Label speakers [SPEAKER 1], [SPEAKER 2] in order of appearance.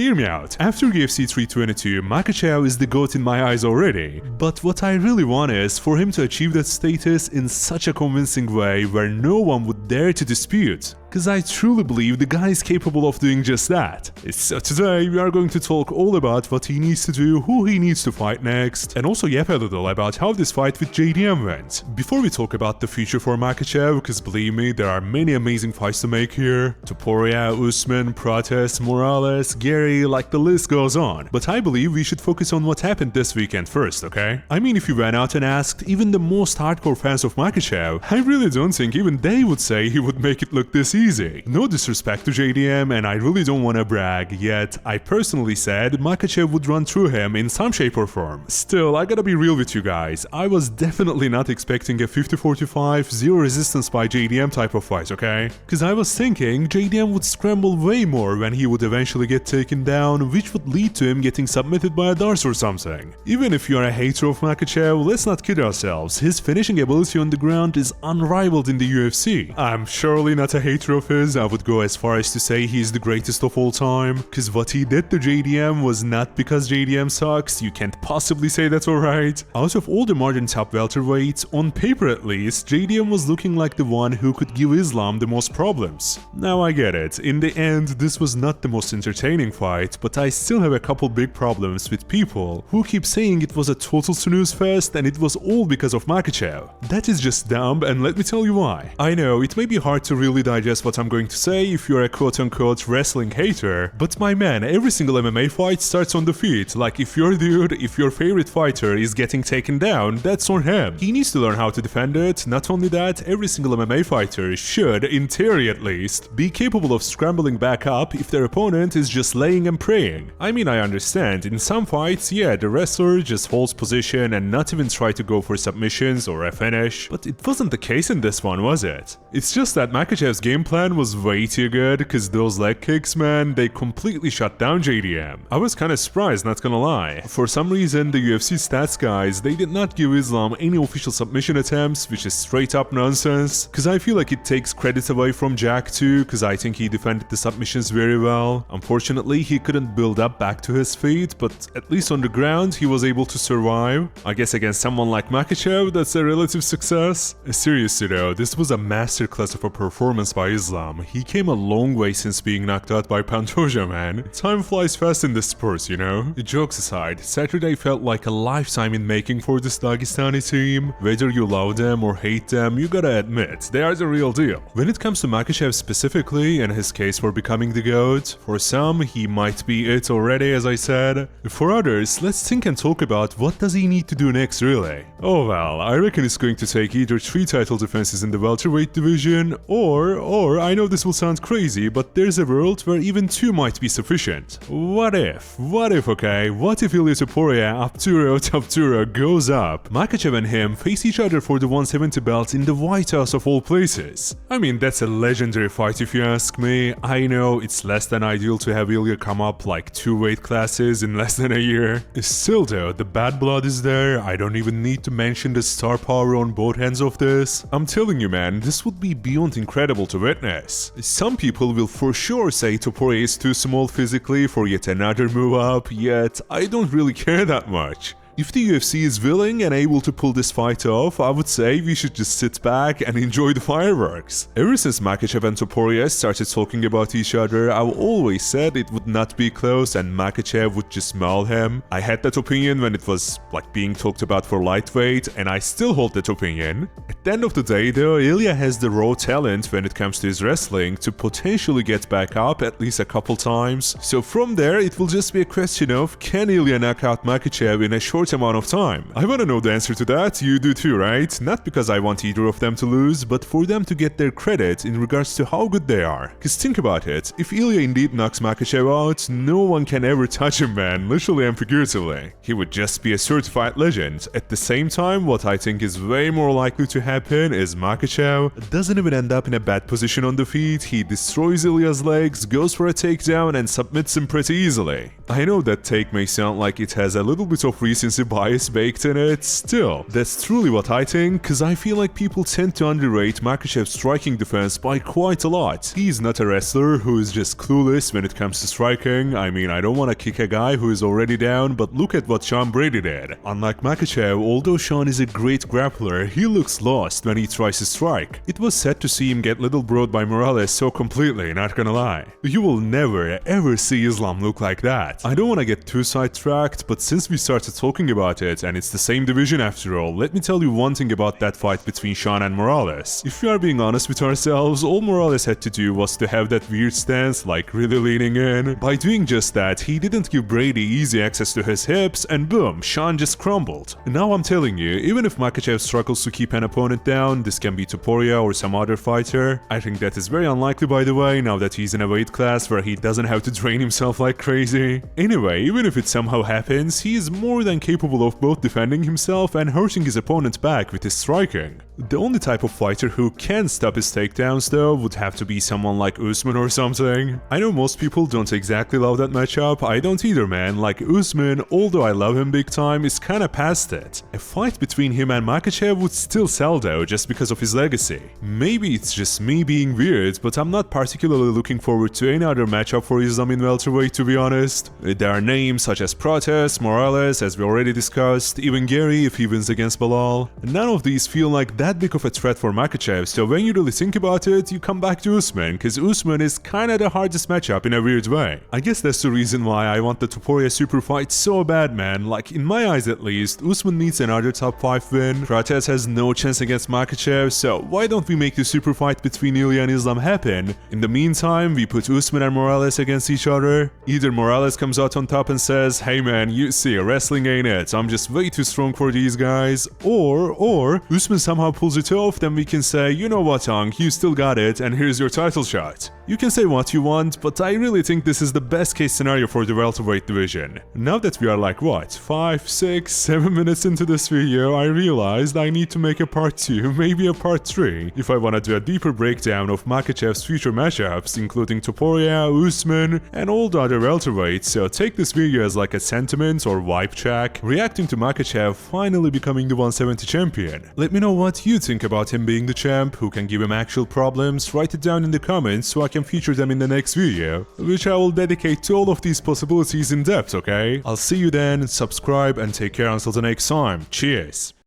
[SPEAKER 1] hear me out. After UFC 322, Makhachev is the GOAT in my eyes already. But what I really want is for him to achieve that status in such a convincing way where no one would dare to dispute. Cause I truly believe the guy is capable of doing just that. So today we are going to talk all about what he needs to do, who he needs to fight next, and also yap a little about how this fight with JDM went. Before we talk about the future for Makhachev, cause believe me, there are many amazing fights to make here. Topuria, Usman, Prates, Morales, Garry, like the list goes on. But I believe we should focus on what happened this weekend first, okay? I mean, if you went out and asked even the most hardcore fans of Makhachev, I really don't think even they would say he would make it look this easy. No disrespect to JDM, and I really don't want to brag, yet I personally said Makhachev would run through him in some shape or form. Still, I gotta be real with you guys, I was definitely not expecting a 50-45, zero resistance by JDM type of fight, okay? Cause I was thinking JDM would scramble way more when he would eventually get taken down, which would lead to him getting submitted by a Dars or something. Even if you're a hater of Makhachev, let's not kid ourselves, his finishing ability on the ground is unrivaled in the UFC. I'm surely not a hater of his, I would go as far as to say he's the greatest of all time, cause what he did to JDM was not because JDM sucks, you can't possibly say that's alright. Out of all the modern top welterweights, on paper at least, JDM was looking like the one who could give Islam the most problems. Now I get it, in the end this was not the most entertaining fight, but I still have a couple big problems with people who keep saying it was a total snooze fest and it was all because of Makhachev. That is just dumb, and let me tell you why. I know, it may be hard to really digest what I'm going to say if you're a quote-unquote wrestling hater, but my man, every single MMA fight starts on the feet. Like if your dude, if your favorite fighter is getting taken down, that's on him. He needs to learn how to defend it. Not only that, every single MMA fighter should, in theory at least, be capable of scrambling back up if their opponent is just laying and praying. I mean, I understand, in some fights, yeah, the wrestler just holds position and not even try to go for submissions or a finish, but it wasn't the case in this one, was it? It's just that Makhachev's game plan was way too good, cause those leg kicks, man, they completely shut down JDM. I was kinda surprised, not gonna lie. For some reason, the UFC stats guys, they did not give Islam any official submission attempts, which is straight up nonsense, cause I feel like it takes credit away from Jack too, cause I think he defended the submissions very well. Unfortunately, he couldn't build up back to his feet, but at least on the ground, he was able to survive. I guess against someone like Makhachev, that's a relative success. Seriously though, this was a masterclass of a performance by Islam. He came a long way since being knocked out by Pantoja, man. Time flies fast in this sport, you know? Jokes aside, Saturday felt like a lifetime in making for this Dagestani team. Whether you love them or hate them, you gotta admit, they are the real deal. When it comes to Makhachev specifically, and his case for becoming the GOAT, for some, he might be it already, as I said. For others, let's think and talk about what does he need to do next, really? Oh well, I reckon it's going to take either 3 title defenses in the welterweight division, or I know this will sound crazy, but there's a world where even 2 might be sufficient. What if, okay, what if Ilia Topuria, Topuria goes up, Makhachev and him face each other for the 170 belt in the White House of all places? I mean, that's a legendary fight if you ask me. I know it's less than ideal to have Ilia come up like 2 weight classes in less than a year. Still though, the bad blood is there, I don't even need to mention the star power on both ends of this. I'm telling you man, this would be beyond incredible to witness. Some people will for sure say Topuria is too small physically for yet another move up, yet I don't really care that much. If the UFC is willing and able to pull this fight off, I would say we should just sit back and enjoy the fireworks. Ever since Makhachev and Topuria started talking about each other, I've always said it would not be close and Makhachev would just maul him. I had that opinion when it was like being talked about for lightweight, and I still hold that opinion. At the end of the day though, Ilia has the raw talent when it comes to his wrestling to potentially get back up at least a couple times. So from there, it will just be a question of, can Ilia knock out Makhachev in a short amount of time? I wanna know the answer to that, you do too, right? Not because I want either of them to lose, but for them to get their credit in regards to how good they are. Cause think about it, if Ilia indeed knocks Makhachev out, no one can ever touch him, man, literally and figuratively. He would just be a certified legend. At the same time, what I think is way more likely to happen is Makhachev doesn't even end up in a bad position on the feet, he destroys Ilia's legs, goes for a takedown and submits him pretty easily. I know that take may sound like it has a little bit of recency recency bias baked in it. Still, that's truly what I think, cause I feel like people tend to underrate Makhachev's striking defense by quite a lot. He's not a wrestler who is just clueless when it comes to striking. I mean, I don't want to kick a guy who is already down, but look at what Sean Brady did. Unlike Makhachev, although Sean is a great grappler, he looks lost when he tries to strike. It was sad to see him get little broed by Morales so completely, not gonna lie. You will never ever see Islam look like that. I don't want to get too sidetracked, but since we started talking about it, and it's the same division after all, let me tell you one thing about that fight between Sean and Morales. If we are being honest with ourselves, all Morales had to do was to have that weird stance, like really leaning in. By doing just that, he didn't give Brady easy access to his hips, and boom, Sean just crumbled. Now I'm telling you, even if Makhachev struggles to keep an opponent down, this can be Topuria or some other fighter. I think that is very unlikely, by the way, now that he's in a weight class where he doesn't have to drain himself like crazy. Anyway, even if it somehow happens, he is more than capable of both defending himself and hurting his opponent back with his striking. The only type of fighter who can stop his takedowns though would have to be someone like Usman or something. I know most people don't exactly love that matchup, I don't either, man. Like Usman, although I love him big time, is kinda past it. A fight between him and Makhachev would still sell though, just because of his legacy. Maybe it's just me being weird, but I'm not particularly looking forward to any other matchup for Islam in welterweight, to be honest. There are names such as Prates, Morales, as we already discussed, Ian Garry if he wins against Belal. None of these feel like that big of a threat for Makhachev, so when you really think about it, you come back to Usman, cause Usman is kinda the hardest matchup in a weird way. I guess that's the reason why I want the Topuria super fight so bad, man. Like, in my eyes at least, Usman needs another top 5 win, Prates has no chance against Makhachev, so why don't we make the super fight between Ilya and Islam happen? In the meantime, we put Usman and Morales against each other. Either Morales comes out on top and says, hey man, you see, wrestling ain't it, I'm just way too strong for these guys, or Usman somehow pulls it off, then we can say, you know what, Hong, you still got it, and here's your title shot. You can say what you want, but I really think this is the best case scenario for the welterweight division. Now that we are like, what, 5, 6, 7 minutes into this video, I realized I need to make a part 2, maybe a part 3, if I want to do a deeper breakdown of Makhachev's future matchups, including Topuria, Usman, and all the other welterweights, so take this video as like a sentiment or vibe check, reacting to Makhachev finally becoming the 170 champion. Let me know what you think about him being the champ, who can give him actual problems, write it down in the comments so I can feature them in the next video, which I will dedicate to all of these possibilities in depth, okay? I'll see you then, subscribe and take care until the next time. Cheers!